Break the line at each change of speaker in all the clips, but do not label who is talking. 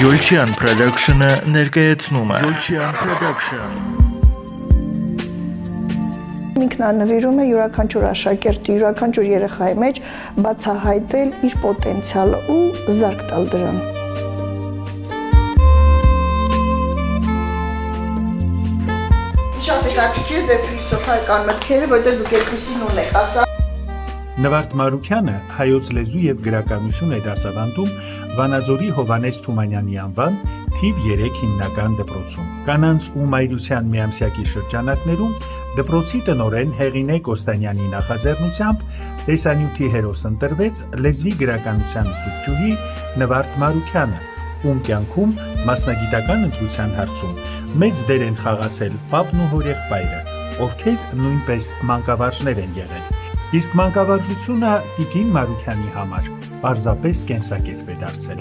Yolchian Production-ը ներկայացնում է Yolchian Production։
Ինքնանվիրում է յուրաքանչյուր աշակերտի, յուրաքանչյուր երեխայի մեջ բացահայտել իր պոտենցիալը ու զարկ տալ դրան։ Շատ հետաքրքիր ձեր փիլիսոփայական մտքերը, որտեղ դուք երկուսին ունեք, ասա։
Նվարդ Մարուքյանը հայոց լեզու և գրականություն է դասավանդում Վանաձորի Հովհաննես Թումանյանի անվան թիվ 3 հիմնական դպրոցում։ Կանանց ու մայրության միամսյակի շրջանակներում դպրոցի տնօրեն Հեղինե Կոստանյանի նախաձեռնությամբ տեսանյութի հերոս ընտրվեց լեզվի գրականության ուսուցչուհի Նվարդ Մարուքյանը, ում կյանքում մասնագիտական ընտրության հարցում մեծ դեր են խաղացել պապն ու հորեղբայրը, ովքեր նույնպես մանկավարժներ են եղել։ Իսկ մանկավարժությունը Տիկին Մարուքյանի համար պարզապես կենսակերպ է դարձել։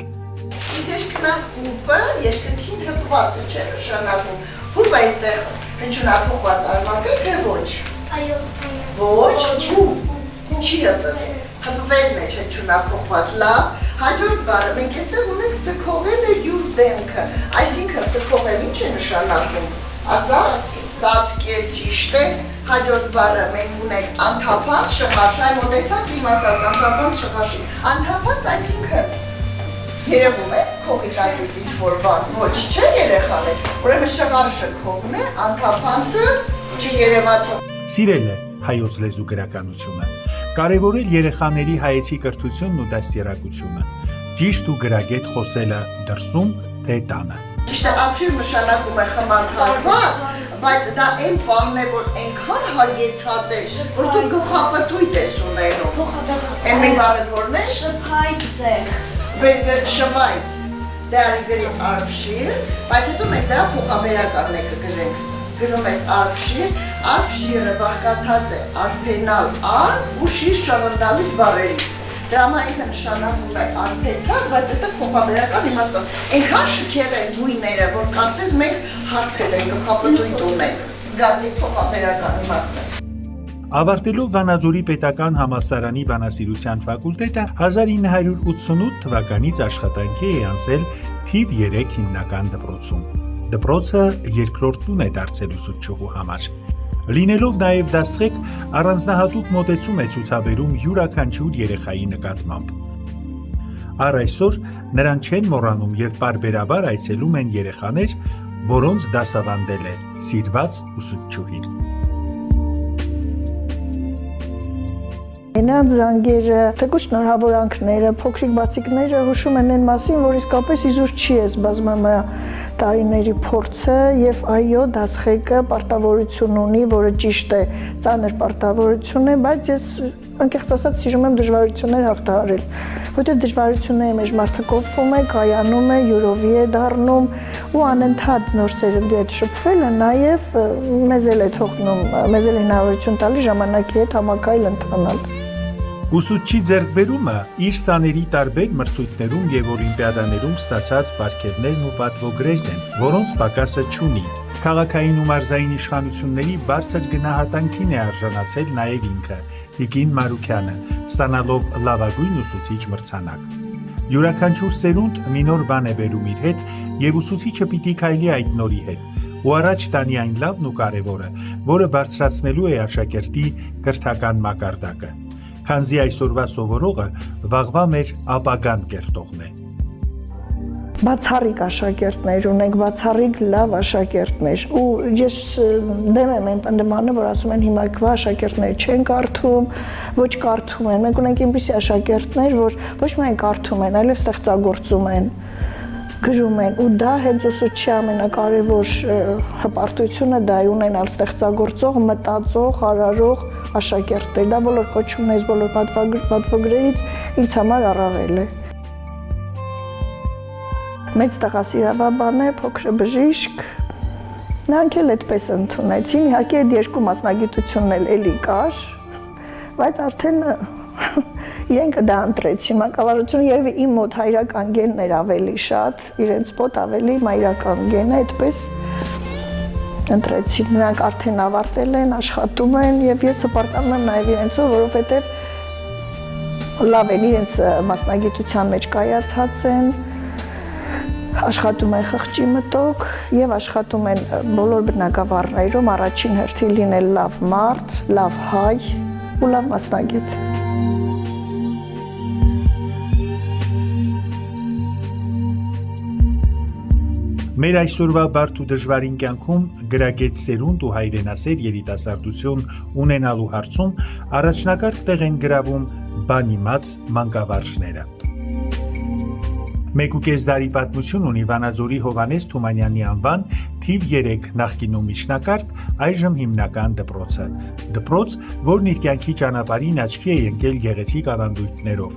Իսկ երկնավ հուպը երկնքին հպված չէ նշանակում։ Հուպ այստեղ հնչյունափոխված արմատ է, թե ոչ։
Այո։
Ոչ, հուպ։ Ինչի հպվել։ Հպվելն է հնչյունափոխված, լավ։ Հաջորդ բառը մենք այստեղ ունենք սքողել է յուր դեմքը։ Այսինքն սքողել ինչ է նշանակում։ Ասա, ծածկել ճիշտ է։ Հաջորդ բառը մենք ունենք անթափանց շղարշ, այ մոտեցանք իմ ասած անթափանց շղարշի։ Անթափանց այսինքն երևում է քողի կայքից ինչ-որ բան, ոչ չէ երեխաներ, ուրեմն շղարշը քողն է, անթափանցը չերևացող։
Սիրել է հայոց լեզու գրականությունը, կարևորել երեխաների հայեցի կրթությունն ու դաստիարակությունը, ճիշտ ու գրագետ խոսելը դրսում, թե տանը։
Ճիշտ է, ապշիր նշանակում է խմանցարված, բայց դա այն բանն է, որ այնքան հագեցած է, որ դու գլխապտույտ ես ունենում։ Այն մի բառը որն է?
Շփայտ ձեղ։
Շվայտ, դե արի գրի արբշիր, բայց հետո մենք դրա փոխաբերական մեկը գրենք։ Գրում ես արբշիր, արբշիրը բաղկացած է արբենալ արբ ու շիր շավնդալից բառերից։ Դրա համար ինքը նշանակում է արբեցակ, բայց այստեղ փոխաբերական իմաստով։ Այնքան շքեղ են գույները, որ կարծես մենք հարբել են գլխապտույտ ունենք։ Զգացի փոխաբերական իմաստը։
Ավարտելով Վանաձորի պետական համալսարանի բանասիրության ֆակուլտետը 1988 թվականից աշխատանքի է անցել թիվ 3 հիմնական դպրոցում։ Դպրոցը երկրորդ տուն է դարձել ուսուցչուհու համար։ Լինելով նաև դասղեկ, առանձնահատուկ մոտեցում է ցուցաբերում յուրաքանչյուր երեխայի նկատմամբ։ Առ այսօր նրան չեն մոռանում և պարբերաբար այցելում են երեխաներ, որոնց դասավանդել է սիրված ուսուցչուհին։
Նրանց զանգերը, թեկուզ շնորհավորանքները, փոքրիկ բացիկները հուշում են այն մասին, որ իսկապես իզուր չի ես բազմամյա տարիների փորձը եւ այո դասղեկը պարտավորություն ունի, որը ճիշտ է, ծանր պարտավորություն է, բայց ես անկեղծ ասած սիրում եմ դժվարություններ հաղթահարել, որտեղ դժվարությունների մեջ մարդը կոփվում է, կայանում է, յուրովի է դառնում ու անընդհատ նոր սերնդի հետ շփվելը նաեւ մեզ էլ է թողնում, մեզ էլ հնարավորություն տալի ժամանակի հետ համակայել ընթանալ։
Ուսուցչի ձեռքբերումը իր սաների տարբեր մրցույթներում և օլիմպիադաներում ստացած պարգևներն ու պատվոգրերն են, որոնց պակասը չունի։ Քաղաքային ու մարզային իշխանությունների բարձր գնահատանքին է արժանացել նաև ինքը, Տիկին Մարուքյանը, ստանալով լավագույն ուսուցիչ մրցանակ։ Յուրաքանչյուր սերունդ մի նոր բան է բերում իր հետ և ուսուցիչը պիտի քայլի այդ նորի հետ ու առաջ տանի այն լավն ու կարևորը, որը բարձրացնելու է աշակերտի կրթական մակարդակը։ Քանզի այսօրվա սովորողը վաղվա մեր ապագան կերտողն է։
Բացառիկ աշակերտներ ունենք, բացառիկ լավ աշակերտներ ու ես դեմ եմ այն պնդմանը, որ ասում են հիմա քվա աշակերտները չեն կարդում, ոչ կարդում են։ Մենք ունենք այնպիսի աշակերտներ, որ ոչ միայն կարդում են, այլև ստեղծագործում են, գրում են ու դա հենց ուսուցչի ամենակարևոր հպարտությունը դա է ունենալ ստեղծագործող, մտածող, արարող աշակերտներ, դա բոլոր կոչումներից, բոլոր պատվոգրերից ինձ համար առավել է։ Մեծ տղասիրավաբան է, փոքրը բժիշկ, նրանք էլ այդպես ընդունեցին, իհարկե այդ երկու մասնագիտությունն էլ էլի կար, բայց արդեն իրենք դա ընտրեցին, մանկավարժությունը երևի իմ մոտ հայրական գենն էր ավելի շատ, իրենց մոտ ավելի մայրական գենը, այդպես ընտրեցին, նրանք արդեն ավարտել են, աշխատում են և ես հպարտանում եմ նաև իրենցով, որովհետև լավ են իրենց մասնագիտության մեջ կայացած են, աշխատում են խղճի մտոք եւ աշխատում են բոլոր բնակավարներում առաջին հերթին լինել լավ մարդ, լավ հայ ու լավ մասնագետ։
Մեր այսօրվա բարդ ու դժվարին կյանքում գրագետ սերունդ ու հայրենասեր երիտասարդություն ունենալու հարցում առաջնակարգ տեղ են գրավում բանիմաց մանկավարժները։ 1.5 տարի պատմություն ունի Վանաձորի Հովհաննես Թումանյանի անվան թիվ 3 նախկինում միջնակարգ, այժմ հիմնական դպրոցը։ Դպրոց, որն իր կյանքի ճանապարհին աչքի է ընկել գեղեցիկ ավանդույթներով,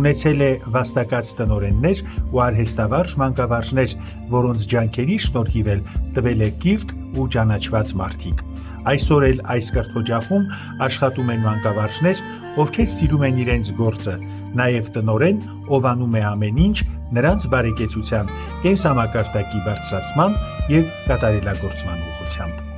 ունեցել է վաստակած տնօրեններ ու արհեստավարժ մանկավարժներ, որոնց ջանքերի շնորհիվ էլ տվել է կիրթ ու ճանաչված մարդիկ։ Այսօր էլ այս կրթօջախում աշխատում են մանկավարժներ, ովքեր սիրում են իրենց գործը, նաև տնօրեն, ով անում է ամեն ինչ նրանց բարեկեցության, կենսամակարդակի բարձրացման և կատարելագործման ուղղությամբ։